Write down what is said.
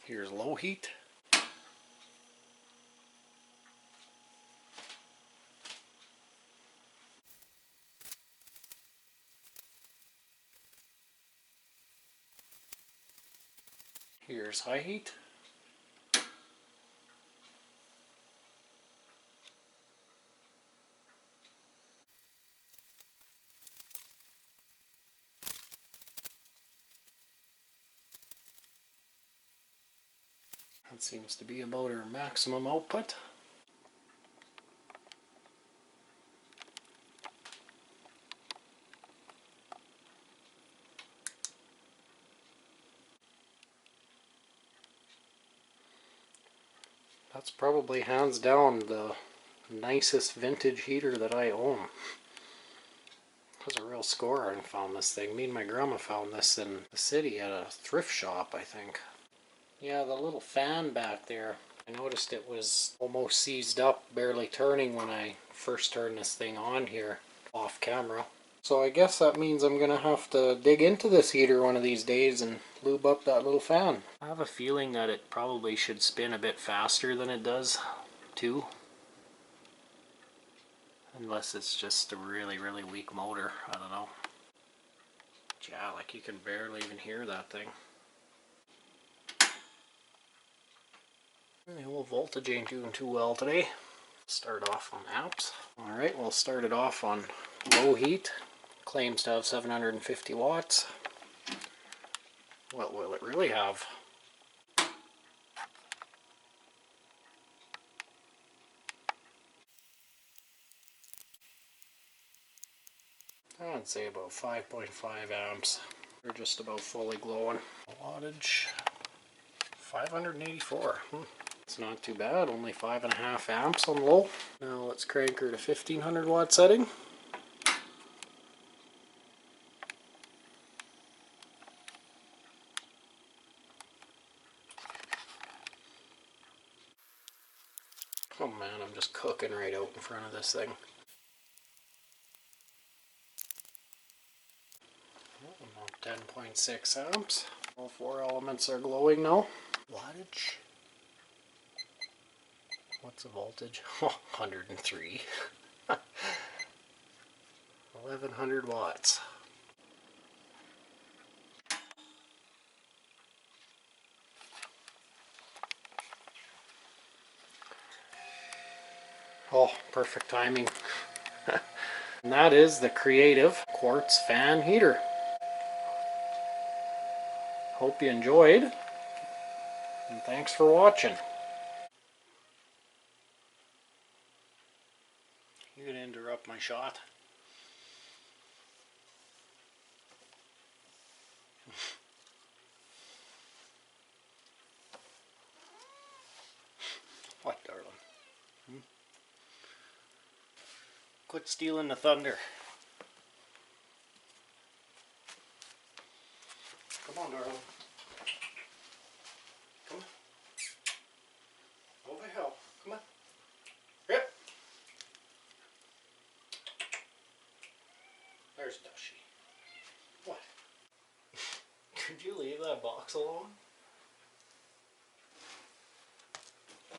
Here's low heat. Here's high heat. That seems to be about our maximum output. That's probably hands down the nicest vintage heater that I own. It was a real score I found this thing. Me and my grandma found this in the city at a thrift shop, I think. Yeah, the little fan back there, I noticed it was almost seized up, barely turning when I first turned this thing on here off camera. So I guess that means I'm gonna have to dig into this heater one of these days and lube up that little fan. I have a feeling that it probably should spin a bit faster than it does too. Unless it's just a really, really weak motor. I don't know. Yeah, like you can barely even hear that thing. The old voltage ain't doing too well today. Start off on amps. Alright, we'll start it off on low heat. Claims to have 750 watts. What will it really have? I'd say about 5.5 amps. They're just about fully glowing. Wattage 584. It's not too bad, only 5.5 amps on low. Now let's crank her to 1500 watt setting. Oh man, I'm just cooking right out in front of this thing. 10.6 amps. All four elements are glowing now. Wattage. What's the voltage? Oh, 103. 1100 watts. Oh, perfect timing. And that is the Creative Quartz Fan Heater. Hope you enjoyed, and thanks for watching. You can interrupt my shot. What, darling? Quit stealing the thunder. Come on, darling. Come on. Over the hill. Come on. Yep. There's Dushy. What? Could you leave that box alone?